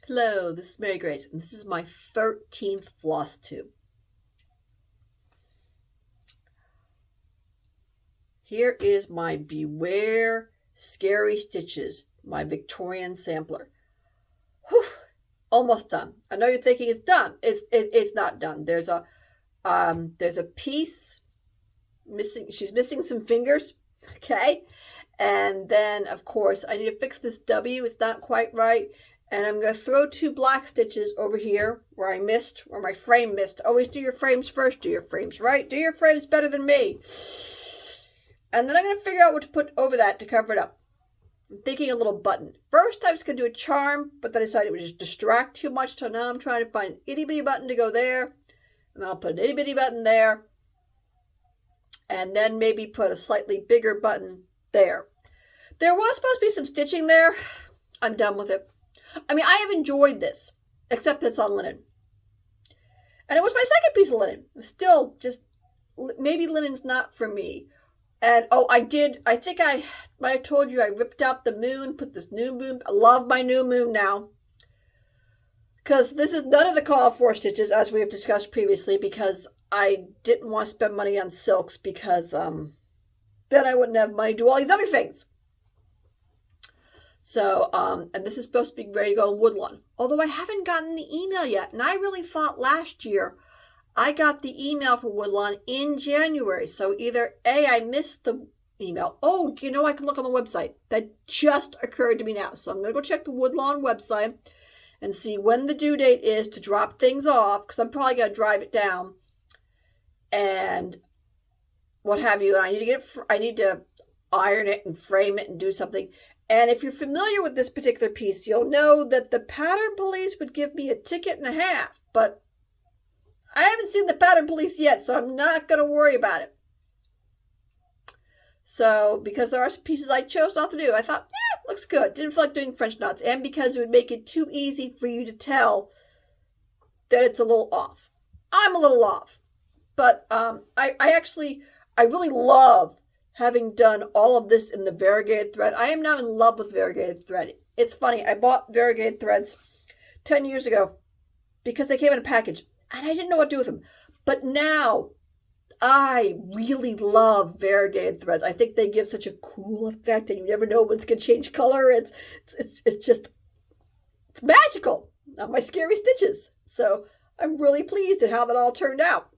Hello, this is Mary Grace, and this is my 13th floss tube. Here is my Beware Scary Stitches, my Victorian sampler. Whew, almost done. I know you're thinking it's done. It's not done. There's a piece missing. She's missing some fingers. Okay, and then of course I need to fix this W. It's not quite right. And I'm going to throw 2 black stitches over here where I missed, where my frame missed. Always do your frames first. Do your frames right. Do your frames better than me. And then I'm going to figure out what to put over that to cover it up. I'm thinking a little button. First I was going to do a charm, but then I decided it would just distract too much. So now I'm trying to find an itty bitty button to go there. And then I'll put an itty bitty button there. And then maybe put a slightly bigger button there. There was supposed to be some stitching there. I'm done with it. I mean, I have enjoyed this, except it's on linen. And it was my second piece of linen. Still, just, maybe linen's not for me. And, oh, I think I might have told you I ripped out the moon, put this new moon. I love my new moon now. Because this is none of the call for stitches, as we have discussed previously, because I didn't want to spend money on silks, because then I wouldn't have money to do all these other things. So, and this is supposed to be ready to go in Woodlawn. Although I haven't gotten the email yet. And I really thought last year I got the email for Woodlawn in January. So either A, I missed the email. Oh, you know, I can look on the website. That just occurred to me now. So I'm going to go check the Woodlawn website and see when the due date is to drop things off. Because I'm probably going to drive it down and what have you. And I need to iron it and frame it and do something. And if you're familiar with this particular piece, you'll know that the pattern police would give me a ticket and a half. But I haven't seen the pattern police yet, so I'm not going to worry about it. So, because there are some pieces I chose not to do, I thought, looks good. Didn't feel like doing French knots. And because it would make it too easy for you to tell that it's a little off. I'm a little off. But I really love having done all of this in the variegated thread. I am now in love with variegated thread. It's funny, I bought variegated threads 10 years ago because they came in a package and I didn't know what to do with them. But now I really love variegated threads. I think they give such a cool effect and you never know when it's going to change color. It's magical. Not my scary stitches. So I'm really pleased at how that all turned out.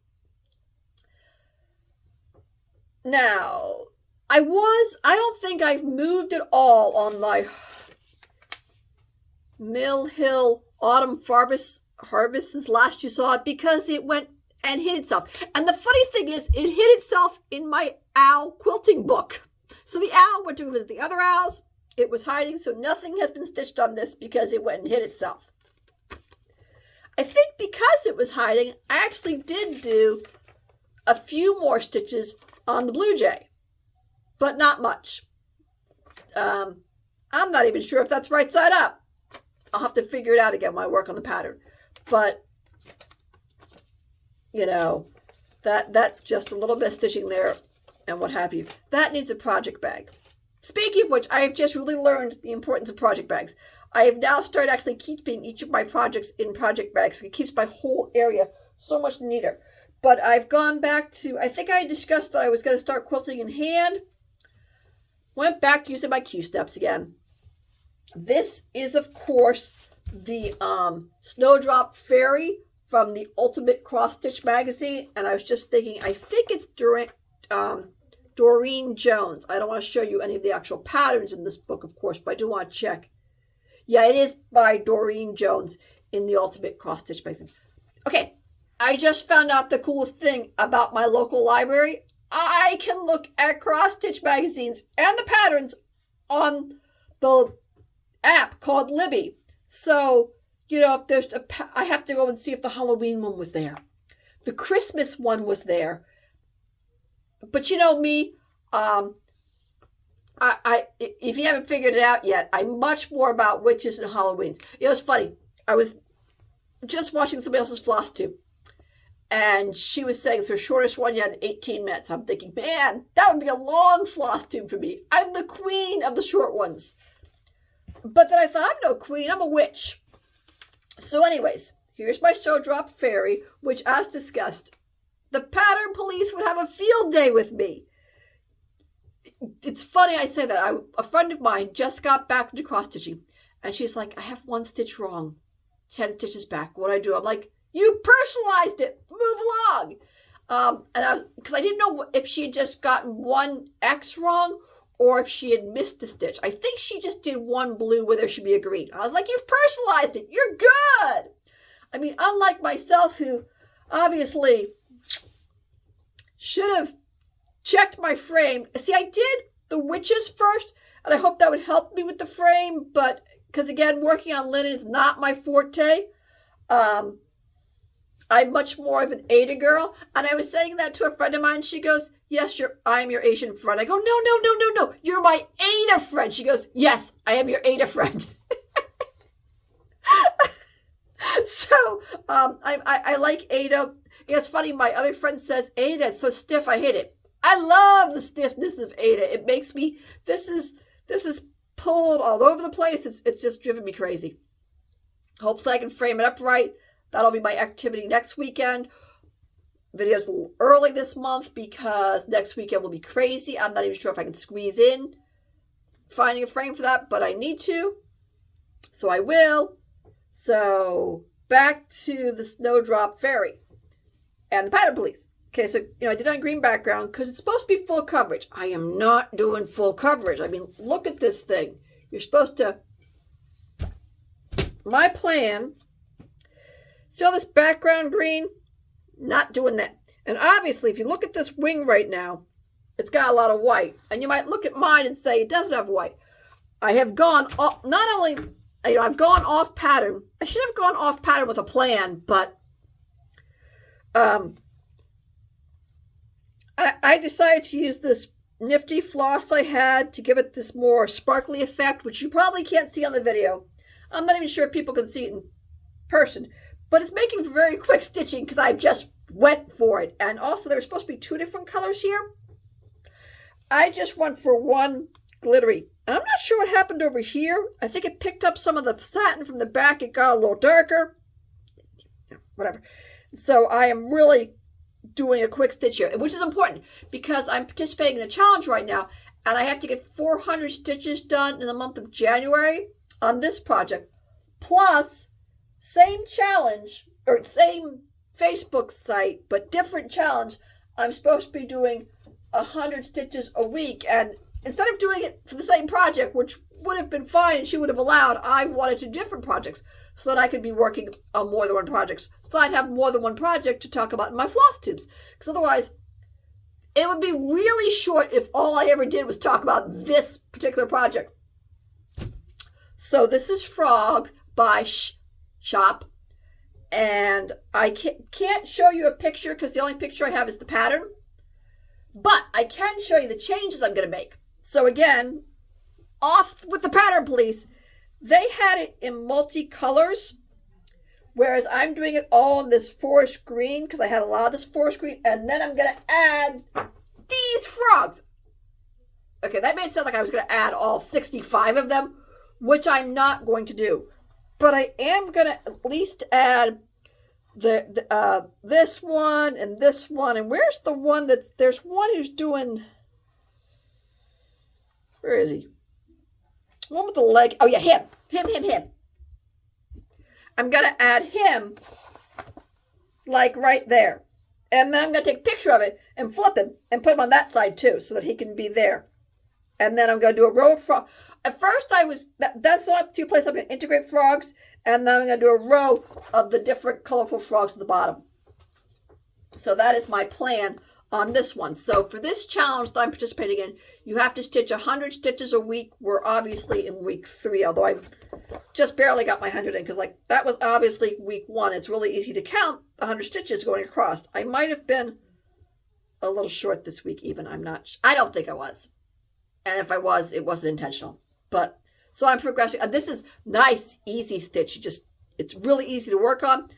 Now, I don't think I've moved at all on my Mill Hill Autumn Harvest since last you saw it because it went and hid itself. And the funny thing is, it hid itself in my owl quilting book. So the owl went to visit the other owls. It was hiding, so nothing has been stitched on this because it went and hid itself. I think because it was hiding, I actually did do a few more stitches on the Blue Jay. But not much. I'm not even sure if that's right side up. I'll have to figure it out again when I work on the pattern. But, you know, that just a little bit of stitching there and what have you. That needs a project bag. Speaking of which, I have just really learned the importance of project bags. I have now started actually keeping each of my projects in project bags. It keeps my whole area so much neater. But I've gone back to, I think I discussed that I was going to start quilting in hand. Went back to using my Q-steps again. This is, of course, the Snowdrop Fairy from the Ultimate Cross Stitch magazine. And I was just thinking, I think it's Durene Jones. I don't want to show you any of the actual patterns in this book, of course, but I do want to check. Yeah, it is by Durene Jones in the Ultimate Cross Stitch magazine. Okay, I just found out the coolest thing about my local library. I can look at cross-stitch magazines and the patterns on the app called Libby. So, you know, if there's I have to go and see if the Halloween one was there. The Christmas one was there. But you know me, if you haven't figured it out yet, I'm much more about witches and Halloweens. It was funny. I was just watching somebody else's floss tube. And she was saying it's her shortest one yet in 18 minutes. I'm thinking, man, that would be a long floss tube for me. I'm the queen of the short ones. But then I thought, I'm no queen, I'm a witch. So anyways, here's my Snowdrop Fairy, which, as discussed, the pattern police would have a field day with me. It's funny I say that. A friend of mine just got back into cross stitching, and she's like, I have 1 stitch wrong, 10 stitches back. What do I do? I'm like, you personalized it. Move along. And because I didn't know if she had just gotten 1 X wrong or if she had missed a stitch. I think she just did 1 blue where there should be a green. I was like, you've personalized it. You're good. I mean, unlike myself, who obviously should have checked my frame. See, I did the witches first, and I hope that would help me with the frame, but because again, working on linen is not my forte. I'm much more of an Ada girl, and I was saying that to a friend of mine. She goes, yes, I'm your Asian friend. I go, no, you're my Ada friend. She goes, yes, I am your Ada friend. So I like Ada. It's funny, my other friend says, Ada, it's so stiff, I hate it. I love the stiffness of Ada. It makes me, this is pulled all over the place. It's just driven me crazy. Hopefully I can frame it up right. That'll be my activity next weekend. Videos a little early this month because next weekend will be crazy. I'm not even sure if I can squeeze in finding a frame for that, but I need to. So I will. So back to the Snowdrop Fairy and the pattern police. Okay, so, I did it on green background because it's supposed to be full coverage. I am not doing full coverage. I mean, look at this thing. You're supposed to, my plan, see all this background green? Not doing that. And obviously, if you look at this wing right now, it's got a lot of white. And you might look at mine and say it doesn't have white. I have gone off, not only, I've gone off pattern. I should have gone off pattern with a plan, but I decided to use this nifty floss I had to give it this more sparkly effect, which you probably can't see on the video. I'm not even sure if people can see it in person, but it's making for very quick stitching because I just went for it. And also there's supposed to be 2 different colors here. I just went for 1 glittery. And I'm not sure what happened over here. I think it picked up some of the satin from the back. It got a little darker. Whatever. So I am really doing a quick stitch here, which is important because I'm participating in a challenge right now, and I have to get 400 stitches done in the month of January on this project. Plus, same challenge, or same Facebook site, but different challenge. I'm supposed to be doing 100 stitches a week, and instead of doing it for the same project, which would have been fine and she would have allowed, I wanted to do different projects so that I could be working on more than 1 project. So I'd have more than 1 project to talk about in my floss tubes. Because otherwise, it would be really short if all I ever did was talk about this particular project. So this is Frog by Shop. And I can't show you a picture because the only picture I have is the pattern. But I can show you the changes I'm going to make. So again, off with the pattern police. They had it in multicolors, whereas I'm doing it all in this forest green because I had a lot of this forest green, and then I'm going to add these frogs. Okay, that made it sound like I was going to add all 65 of them, which I'm not going to do. But I am going to at least add this one and this one. And where's the one there's one who's doing, where is he? One with the leg. Oh, yeah, him. I'm going to add him, like right there. And then I'm going to take a picture of it and flip him and put him on that side, too, so that he can be there. And then I'm going to do a row of frogs. At first, that's the 2 places I'm going to integrate frogs. And then I'm going to do a row of the different colorful frogs at the bottom. So that is my plan on this one. So for this challenge that I'm participating in, you have to stitch 100 stitches a week. We're obviously in week 3, although I just barely got my 100 in because that was obviously week 1. It's really easy to count 100 stitches going across. I might have been a little short this week even. I don't think I was. And if I was, it wasn't intentional. But so I'm progressing. And this is nice, easy stitch. It's really easy to work on.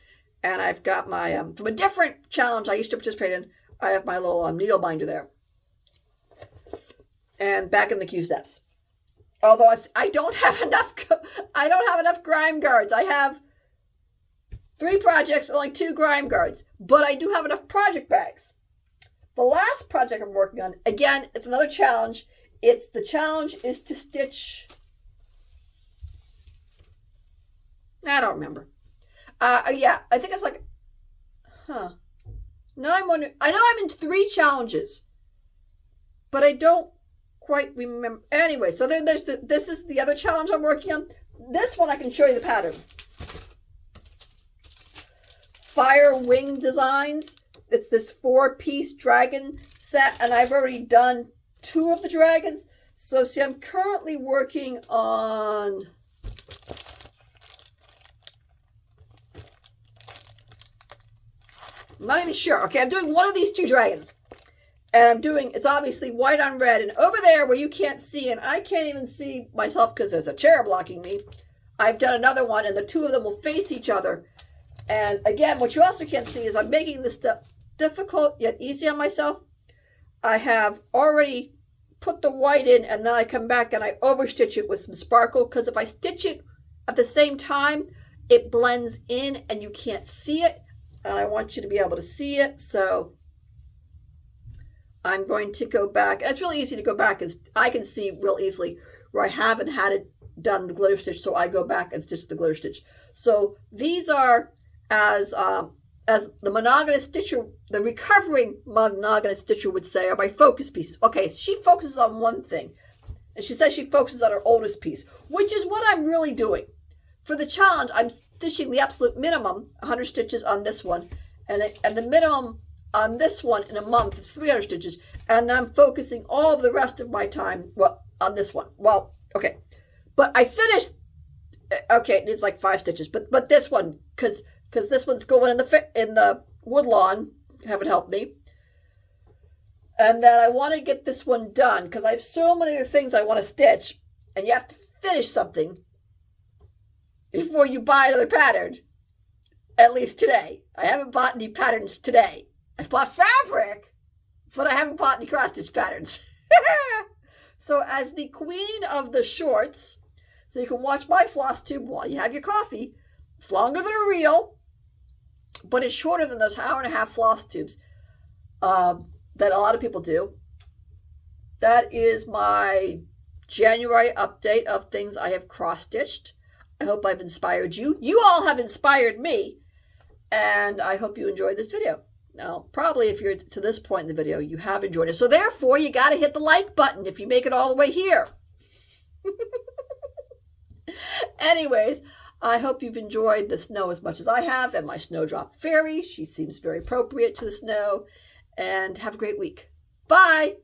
And I've got my, from a different challenge I used to participate in, I have my little needle binder there. And back in the Q steps. Although I don't have enough grime guards. I have 3 projects, only 2 grime guards, but I do have enough project bags. The last project I'm working on, again, it's another challenge. The challenge is to stitch, I don't remember. Yeah, I think it's like, now I'm wondering, I know I'm in 3 challenges, but I don't quite remember. Anyway, so then this is the other challenge I'm working on. This one I can show you the pattern. Fire Wing Designs. It's this 4-piece dragon set, and I've already done 2 of the dragons. So see, I'm currently working on I'm not even sure. Okay, I'm doing one of these 2 dragons. And I'm doing, it's obviously white on red. And over there where you can't see, and I can't even see myself because there's a chair blocking me, I've done another one, and the 2 of them will face each other. And again, what you also can't see is I'm making this stuff difficult yet easy on myself. I have already put the white in, and then I come back and I overstitch it with some sparkle, because if I stitch it at the same time, it blends in and you can't see it. And I want you to be able to see it. So I'm going to go back. It's really easy to go back, as I can see real easily where I haven't had it done the glitter stitch, so I go back and stitch the glitter stitch. So these are, as the monogamous stitcher, the recovering monogamous stitcher would say, are my focus pieces. Okay, she focuses on one thing, and she says she focuses on her oldest piece, which is what I'm really doing. For the challenge, I'm stitching the absolute minimum, 100 stitches on this one, and the minimum on this one in a month is 300 stitches, and I'm focusing all of the rest of my time, well, on this one. Well, okay, but I finished, okay, it needs like 5 stitches, but this one, because this one's going in the woodlawn, haven't helped me, and then I want to get this one done, because I have so many other things I want to stitch, and you have to finish something before you buy another pattern, at least today. I haven't bought any patterns today. I bought fabric, but I haven't bought any cross-stitch patterns. So as the queen of the shorts, so you can watch my floss tube while you have your coffee. It's longer than a reel, but it's shorter than those 1.5-hour floss tubes that a lot of people do. That is my January update of things I have cross-stitched. I hope I've inspired you. You all have inspired me, and I hope you enjoyed this video. Now, probably if you're to this point in the video, you have enjoyed it. So therefore, you got to hit the like button if you make it all the way here. Anyways, I hope you've enjoyed the snow as much as I have, and my Snowdrop Fairy. She seems very appropriate to the snow. And have a great week. Bye.